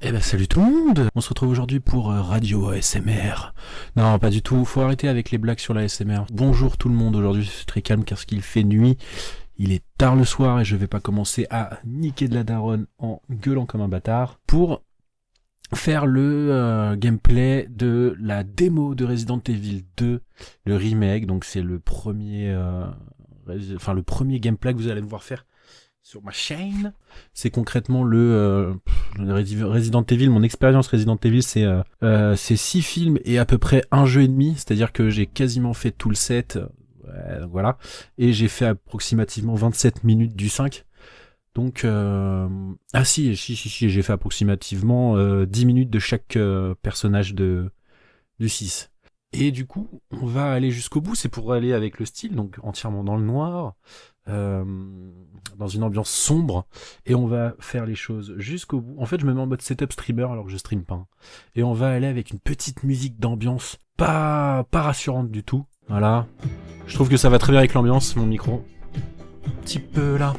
Eh ben salut tout le monde. On se retrouve aujourd'hui pour Radio ASMR. Non, pas du tout, faut arrêter avec les blagues sur la ASMR. Bonjour tout le monde, aujourd'hui c'est très calme car qu'il fait nuit. Il est tard le soir et je vais pas commencer à niquer de la daronne en gueulant comme un bâtard pour faire le gameplay de la démo de Resident Evil 2, le remake. Donc c'est le premier le premier gameplay que vous allez me voir faire sur ma chaîne. C'est concrètement le Resident Evil. Mon expérience Resident Evil, c'est 6 films et à peu près un jeu et demi. C'est-à-dire que j'ai quasiment fait tout le set. Ouais, donc voilà. Et j'ai fait approximativement 27 minutes du 5. Donc, ah si, j'ai fait approximativement 10 minutes de chaque personnage du 6. Et du coup, on va aller jusqu'au bout, c'est pour aller avec le style, donc entièrement dans le noir, euh, dans une ambiance sombre, et on va faire les choses jusqu'au bout. En fait, je me mets en mode setup streamer alors que je stream pas. Et on va aller avec une petite musique d'ambiance pas rassurante du tout. Voilà. Je trouve que ça va très bien avec l'ambiance, mon micro. Un petit peu là.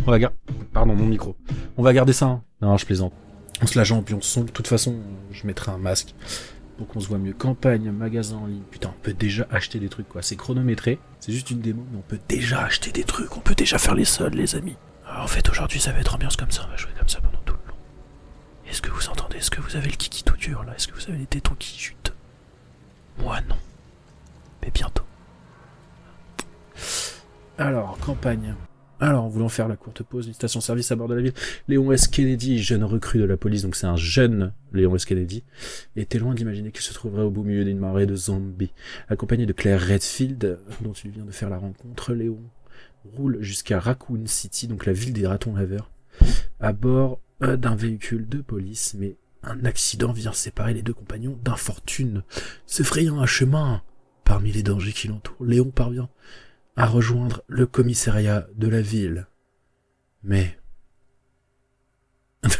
On va garder... Pardon, mon micro. On va garder ça, hein. Non, je plaisante. On se la ambiance sombre. De toute façon, je mettrai un masque pour qu'on se voit mieux. Campagne, magasin en ligne. Putain, on peut déjà acheter des trucs, quoi. C'est chronométré. C'est juste une démo, mais on peut déjà acheter des trucs. On peut déjà faire les soldes, les amis. Alors, en fait, aujourd'hui, ça va être ambiance comme ça. On va jouer comme ça pendant tout le long. Est-ce que vous entendez? Est-ce que vous avez le kiki tout dur, là? Est-ce que vous avez les tétons qui chutent? Moi, non. Mais bientôt. Alors, campagne. Alors, voulant faire la courte pause, une station-service à bord de la ville, Léon S. Kennedy, jeune recrue de la police, donc c'est un jeune Léon S. Kennedy, était loin d'imaginer qu'il se trouverait au beau milieu d'une marée de zombies. Accompagné de Claire Redfield, dont il vient de faire la rencontre, Léon roule jusqu'à Raccoon City, donc la ville des ratons laveurs, à bord d'un véhicule de police, mais un accident vient séparer les deux compagnons d'infortune. Se frayant un chemin parmi les dangers qui l'entourent, Léon parvient à rejoindre le commissariat de la ville. Mais...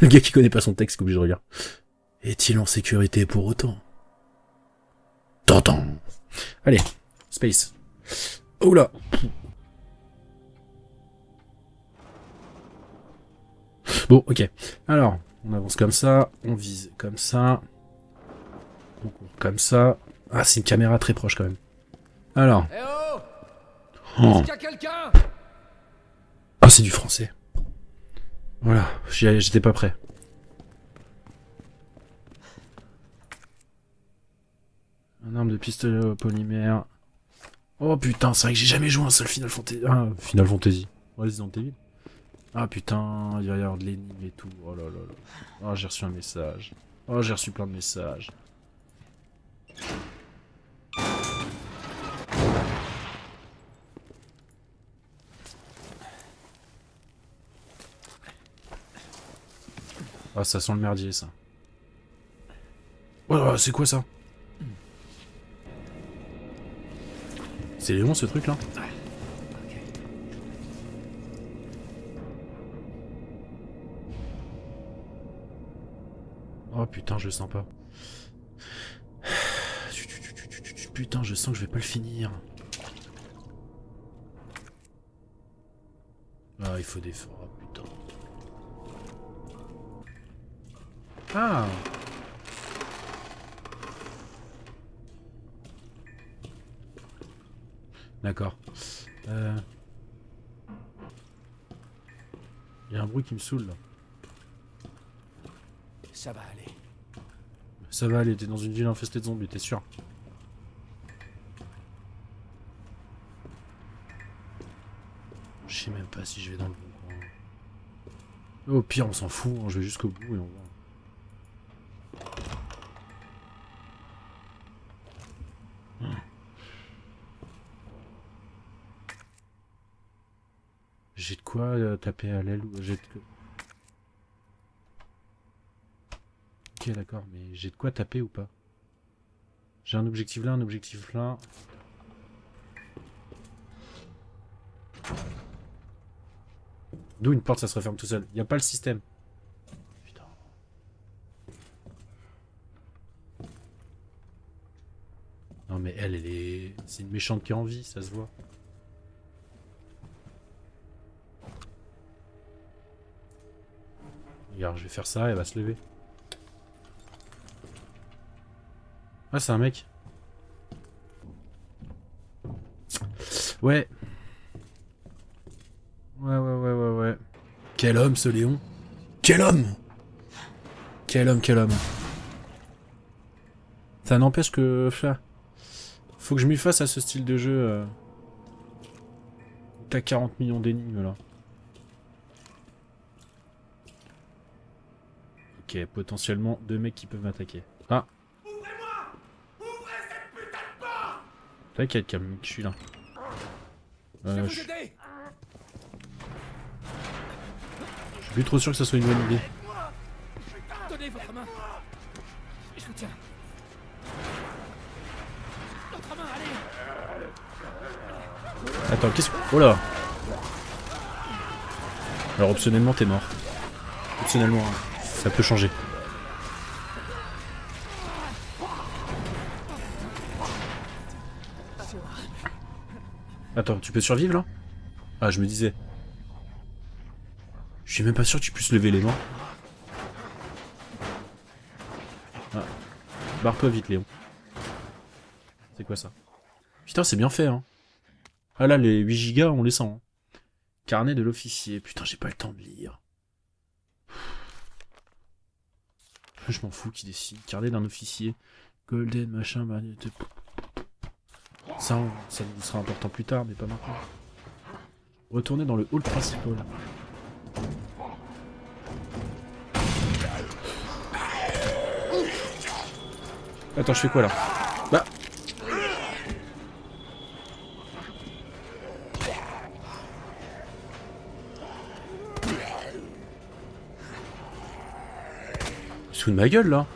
le gars qui connaît pas son texte, qu'oblige je regarde. Est-il en sécurité pour autant? T'entends. Allez, space. Oh là. Bon, ok. Alors, on avance comme ça, on vise comme ça. Donc, comme ça. Ah, c'est une caméra très proche quand même. Alors. Eh oh, Oh. est-ce qu'il y a quelqu'un? Ah, c'est du français. Voilà, j'étais pas prêt. Un arme de pistolet au polymère. Oh putain, c'est vrai que j'ai jamais joué un seul Final Fantasy. Ah, Final Fantasy. Resident Evil. Ah putain, il va y avoir de l'énigme et tout. Oh là là là. Oh, j'ai reçu un message. Oh, j'ai reçu plein de messages. Ah, ça sent le merdier, ça. Oh, c'est quoi ça? C'est Léon, ce truc-là? Oh putain, je le sens pas. Putain, je sens que je vais pas le finir. Ah, il faut des... Oh putain. Ah! D'accord. Il y a un bruit qui me saoule là. Ça va aller. Ça va aller, t'es dans une ville infestée de zombies, t'es sûr? Je sais même pas si je vais dans le bon coin. Au pire, on s'en fout, hein, je vais jusqu'au bout et on voit. J'ai de quoi taper à l'aile ou j'ai de... Ok, d'accord, mais j'ai de quoi taper ou pas? J'ai un objectif là, un objectif là. D'où une porte, ça se referme tout seul. Y a pas le système. Putain. Non mais elle est... C'est une méchante qui a envie, ça se voit. Regarde, je vais faire ça, elle va se lever. Ah, c'est un mec. Ouais. Ouais. Quel homme, ce Léon. Quel homme. Quel homme. Ça n'empêche que... Faut que je m'y fasse à ce style de jeu. T'as 40 millions d'énigmes, là. Ok, potentiellement 2 mecs qui peuvent m'attaquer. Ah. T'inquiète, calme, je suis là. Je suis plus trop sûr que ça soit une bonne idée. Donnez votre main. Je vous tiens. L'autre main, allez. Attends, qu'est-ce que... Oh là. Alors optionnellement t'es mort. Optionnellement, ça peut changer. Attends, tu peux survivre là? Ah, je me disais. Je suis même pas sûr que tu puisses lever les mains. Ah. Barre-toi vite, Léon. C'est quoi ça? Putain, c'est bien fait, hein. Ah là, les 8 gigas, on les sent. Hein. Carnet de l'officier. Putain, j'ai pas le temps de lire. Je m'en fous qui décide. Carnet d'un officier. Golden, machin, ça sera important plus tard, mais pas maintenant. Retournez dans le hall principal. Attends, je fais quoi là? Bah. Sous de ma gueule là.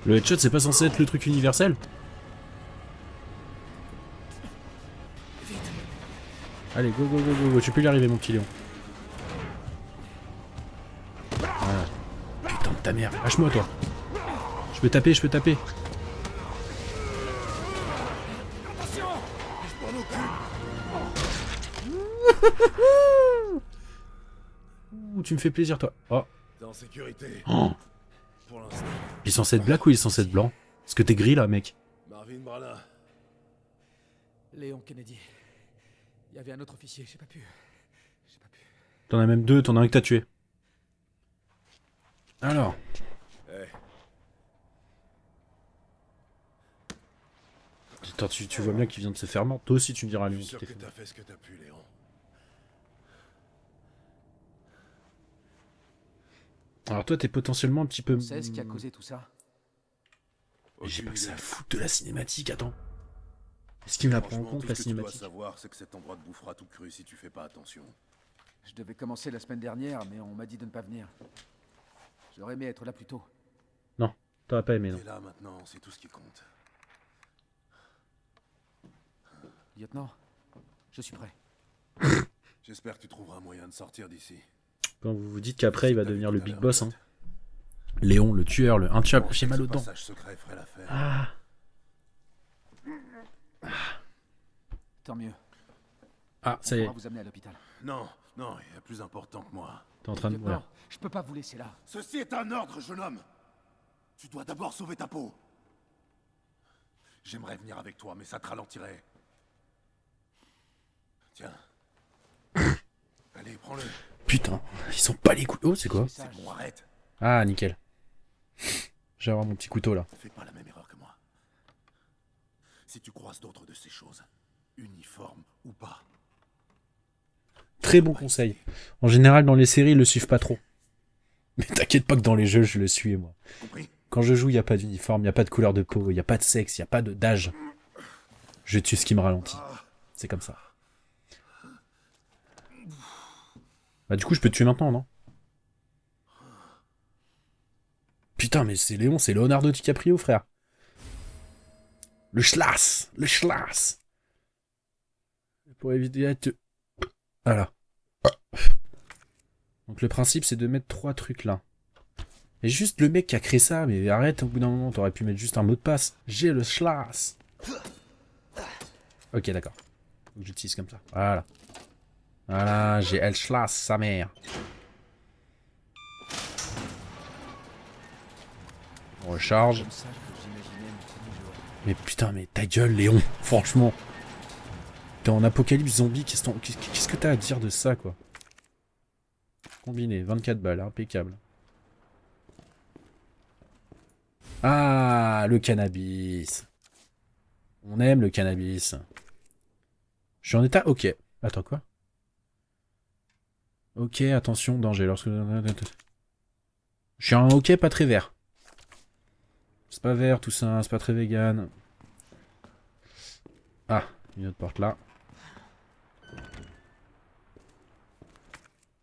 Le headshot c'est pas censé être le truc universel? Allez, go, tu peux y arriver mon petit Léon. Voilà. Putain de ta mère, lâche-moi toi. Je peux taper. Ouh, tu me fais plaisir toi. Oh. T'es en sécurité. Oh. Pour l'instant. Il est censé être black ou il est censé être blanc? Est-ce que t'es gris là, mec? Marvin Brana. Léon Kennedy. Il y avait un autre officier, j'ai pas pu. T'en as même deux, t'en as un que t'as tué. Alors. Hey. Attends, tu vois bien qu'il vient de se faire mort. Toi aussi tu me diras lui. Je suis sûr que t'as fait ce que t'as pu, Léon. Alors toi t'es potentiellement un petit peu... C'est ce qui a causé tout ça. J'ai pas que ça à foutre de la cinématique, attends. Est-ce qu'il me la prend en compte la cinématique? Ce que tu dois savoir, c'est que cet endroit te bouffera tout cru si tu fais pas attention. Je devais commencer la semaine dernière, mais on m'a dit de ne pas venir. J'aurais aimé être là plus tôt. Non, t'aurais pas aimé, non. T'es là maintenant, c'est tout ce qui compte. Lieutenant, je suis prêt. J'espère que tu trouveras un moyen de sortir d'ici. Quand vous vous dites qu'après il va devenir le big boss, hein. Léon, le tueur, le intouchable, j'ai mal aux dents. Secret ferait l'affaire. Ah. Tant mieux. Ah, ça y On est. pourra vous amener à l'hôpital. Non, il y a plus important que moi. T'es en train de Lieutenant, mourir. je peux pas vous laisser là. Ceci est un ordre, jeune homme. Tu dois d'abord sauver ta peau. J'aimerais venir avec toi, mais ça te ralentirait. Tiens. Allez, prends-le. Putain, ils sont pas les couteaux. Oh, c'est quoi? C'est bon, arrête. Ah, nickel. Je vais avoir mon petit couteau là. Fais pas la même erreur que moi. Si tu croises d'autres de ces choses, uniformes ou pas. Très bon conseil. En général, dans les séries, ils le suivent pas trop. Mais t'inquiète pas que dans les jeux, je le suis, moi. Compris? Quand je joue, il n'y a pas d'uniforme, il n'y a pas de couleur de peau, il n'y a pas de sexe, il n'y a pas d'âge. Je tue ce qui me ralentit. C'est comme ça. Bah du coup, je peux te tuer maintenant, non? Putain, mais c'est Léon, c'est Leonardo DiCaprio, frère. Le schlass. Pour éviter... Voilà. Donc le principe, c'est de mettre 3 trucs là. Et juste le mec qui a créé ça, mais arrête, au bout d'un moment, t'aurais pu mettre juste un mot de passe. J'ai le schlass. Ok, d'accord. Faut que j'utilise comme ça. Voilà. Voilà, j'ai El Schlas, sa mère. On recharge. Comme ça que j'imaginais mon premier jour. Mais putain, mais ta gueule, Léon, franchement. T'es en apocalypse zombie, qu'est-ce que t'as à dire de ça, quoi? Combiné, 24 balles, impeccable. Ah, le cannabis. On aime le cannabis. Je suis en état OK. Attends, quoi? OK, attention, danger. Je suis en OK pas très vert. C'est pas vert tout ça, c'est pas très vegan. Ah, une autre porte là.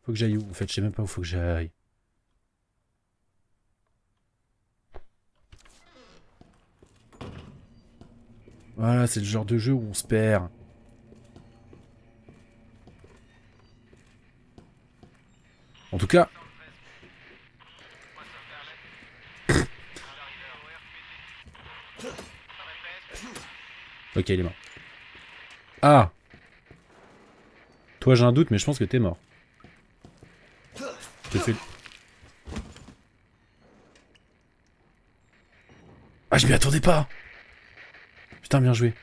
Faut que j'aille où? En fait, je sais même pas où faut que j'aille. Voilà, c'est le genre de jeu où on se perd. En tout cas... Ok, il est mort. Ah! Toi, j'ai un doute, mais je pense que t'es mort. Je te fais... Ah, je m'y attendais pas! Putain, bien joué.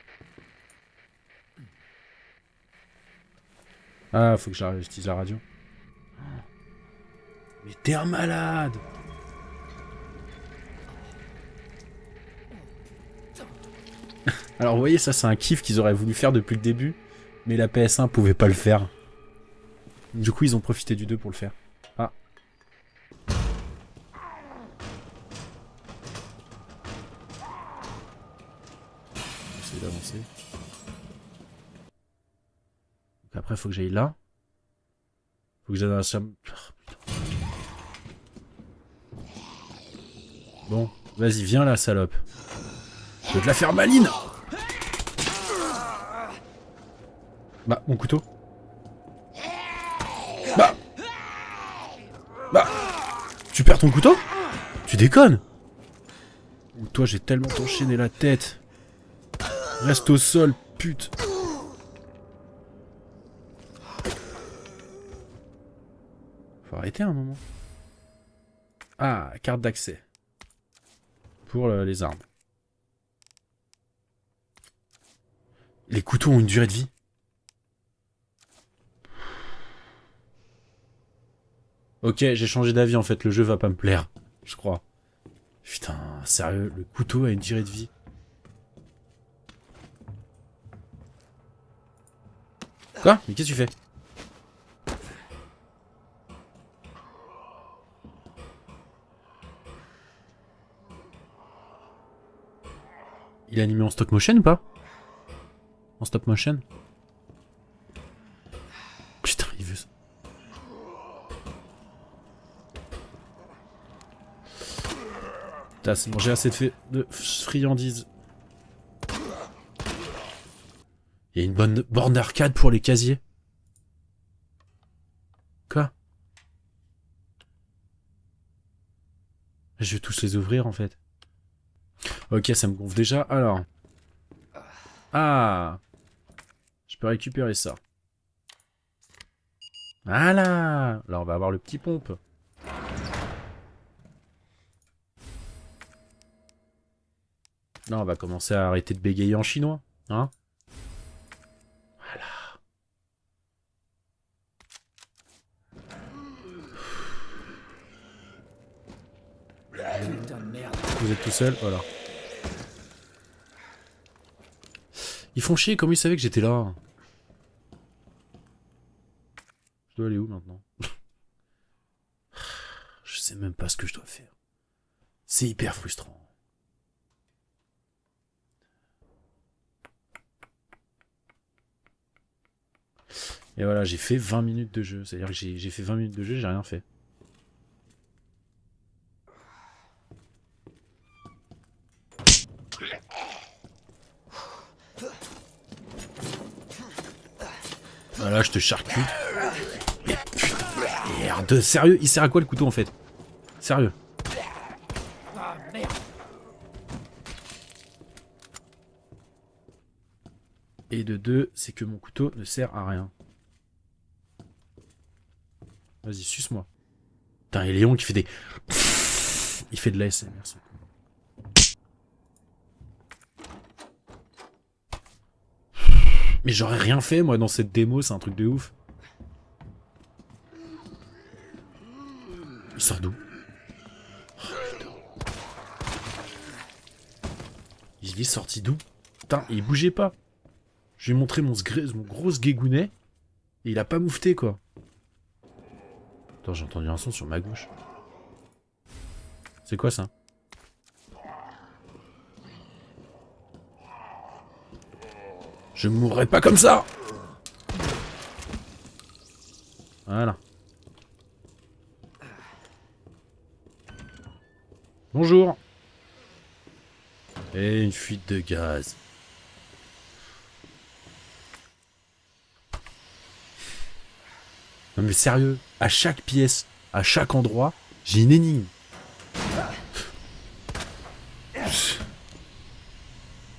Ah, faut que j'utilise la radio. Mais t'es un malade! Alors, vous voyez, ça, c'est un kiff qu'ils auraient voulu faire depuis le début, mais la PS1 pouvait pas le faire. Du coup, ils ont profité du 2 pour le faire. Ah. On va essayer d'avancer. Donc après, faut que j'aille là. Faut que j'aille dans la chambre. Bon, vas-y, viens là, salope. Je vais te la faire maline! Bah, mon couteau. Bah, tu perds ton couteau? Tu déconnes? Ou toi, j'ai tellement t'enchaîné la tête. Reste au sol, pute. Faut arrêter un moment. Ah, carte d'accès. Pour les armes. Les couteaux ont une durée de vie. Ok, j'ai changé d'avis en fait, le jeu va pas me plaire. Je crois. Putain, sérieux, le couteau a une durée de vie. Quoi? Mais qu'est-ce que tu fais? Il est animé en stop motion ou pas? En stop motion? Putain, il veut ça. Putain, c'est bon, j'ai assez de friandises. Il y a une bonne borne d'arcade pour les casiers. Quoi? Je vais tous les ouvrir en fait. Ok, ça me gonfle déjà. Alors. Ah! Je peux récupérer ça. Voilà! Là, on va avoir le petit pompe. Là, on va commencer à arrêter de bégayer en chinois. Hein? Voilà. Putain de merde. Vous êtes tout seul? Voilà. Ils font chier, comment ils savaient que j'étais là? Je dois aller où maintenant? Je sais même pas ce que je dois faire. C'est hyper frustrant. Et voilà, j'ai fait 20 minutes de jeu. C'est-à-dire que j'ai fait 20 minutes de jeu, j'ai rien fait. Voilà, je te charcute. Mais putain, merde. Sérieux, il sert à quoi le couteau en fait? Sérieux. Ah merde. Et de deux, c'est que mon couteau ne sert à rien. Vas-y, suce-moi. Putain, et Léon qui fait des... Il fait de l'ASMR, merci. Mais j'aurais rien fait, moi, dans cette démo, c'est un truc de ouf. Il sort d'où? Oh, putain. Il est sorti d'où? Putain, il bougeait pas. Je lui ai montré mon gros guégounet, et il a pas moufté, quoi. Attends, j'ai entendu un son sur ma gauche. C'est quoi, ça? Je mourrai pas comme ça! Voilà. Bonjour. Et une fuite de gaz. Non mais sérieux, à chaque pièce, à chaque endroit, j'ai une énigme.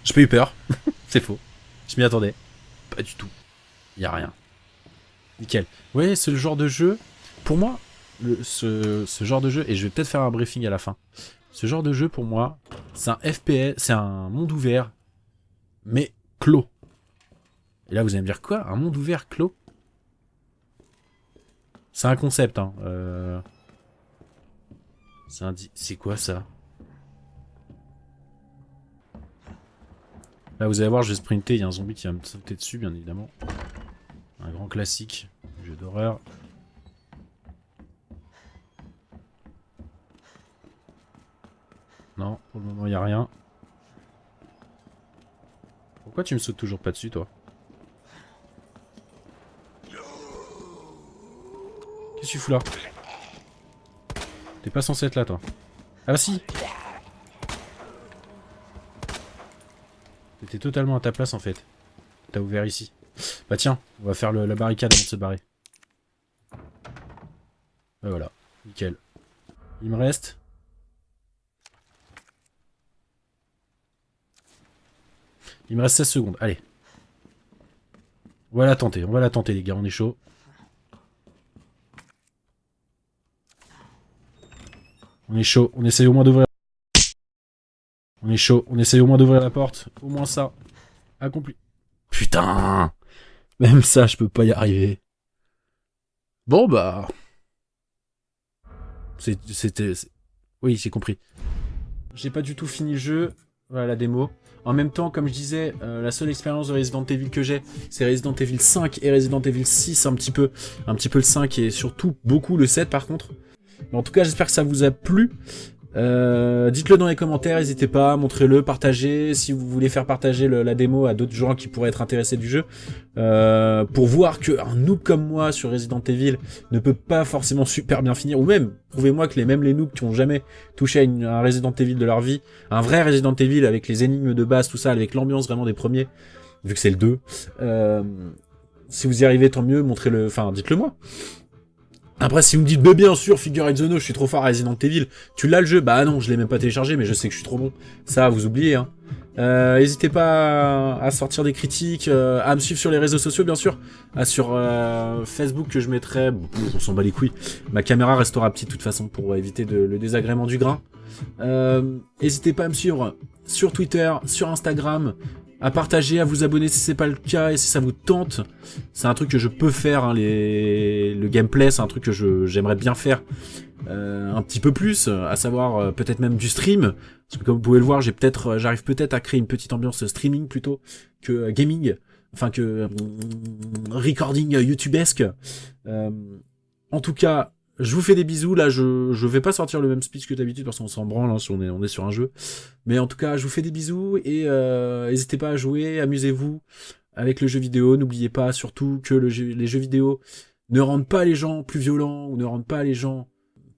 J'ai pas eu peur. C'est faux. Je m'y attendais. Pas du tout. Y a rien. Nickel. Ouais, c'est le genre de jeu... Pour moi, ce genre de jeu... Et je vais peut-être faire un briefing à la fin. Ce genre de jeu, pour moi, c'est un FPS, c'est un monde ouvert, mais clos. Et là, vous allez me dire quoi? Un monde ouvert clos? C'est un concept, hein. C'est quoi, ça? Là, vous allez voir, je vais sprinter, il y a un zombie qui va me sauter dessus, bien évidemment. Un grand classique, jeu d'horreur. Non, pour le moment, il n'y a rien. Pourquoi tu me sautes toujours pas dessus, toi? Qu'est-ce que tu fous là? T'es pas censé être là, toi. Ah bah si! T'étais totalement à ta place, en fait. T'as ouvert ici. Bah tiens, on va faire la barricade avant de se barrer. Bah voilà, nickel. Il me reste... Il me reste 16 secondes, allez. On va la tenter, les gars, on est chaud. On est chaud, on essaye au moins d'ouvrir. On est chaud, on essaye au moins d'ouvrir la porte. Au moins ça. Accompli. Putain! Même ça, je peux pas y arriver. Bon, bah... C'était... Oui, j'ai compris. J'ai pas du tout fini le jeu. Voilà la démo. En même temps, comme je disais, la seule expérience de Resident Evil que j'ai, c'est Resident Evil 5 et Resident Evil 6 un petit peu le 5 et surtout beaucoup le 7 par contre. Mais en tout cas, j'espère que ça vous a plu. Dites-le dans les commentaires, n'hésitez pas, montrez-le, partagez, si vous voulez faire partager la démo à d'autres gens qui pourraient être intéressés du jeu, pour voir qu'un noob comme moi sur Resident Evil ne peut pas forcément super bien finir, ou même, prouvez-moi que même les noobs qui ont jamais touché à un Resident Evil de leur vie, un vrai Resident Evil avec les énigmes de base, tout ça, avec l'ambiance vraiment des premiers, vu que c'est le 2, si vous y arrivez, tant mieux, montrez-le, enfin, dites-le moi. Après, si vous me dites, bah bien sûr, Figure It the No, je suis trop fort à Resident Evil, tu l'as le jeu? Bah non, je l'ai même pas téléchargé, mais je sais que je suis trop bon. Ça, vous oubliez, hein. N'hésitez pas à sortir des critiques, à me suivre sur les réseaux sociaux, bien sûr. Sur Facebook, que je mettrai... On s'en bat les couilles. Ma caméra restera petite, de toute façon, pour éviter le désagrément du grain. N'hésitez pas à me suivre sur Twitter, sur Instagram, à partager, à vous abonner si c'est pas le cas et si ça vous tente. C'est un truc que je peux faire, hein, le gameplay, c'est un truc que j'aimerais bien faire un petit peu plus, à savoir peut-être même du stream, parce que comme vous pouvez le voir, j'arrive peut-être à créer une petite ambiance streaming plutôt que gaming, enfin que recording youtubesque. En tout cas, je vous fais des bisous, là je vais pas sortir le même speech que d'habitude parce qu'on s'en branle, hein, si on est sur un jeu. Mais en tout cas, je vous fais des bisous et n'hésitez pas à jouer, amusez-vous avec le jeu vidéo. N'oubliez pas surtout que les jeux vidéo ne rendent pas les gens plus violents ou ne rendent pas les gens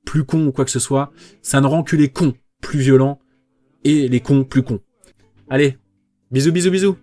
plus cons ou quoi que ce soit. Ça ne rend que les cons plus violents et les cons plus cons. Allez, bisous bisous bisous.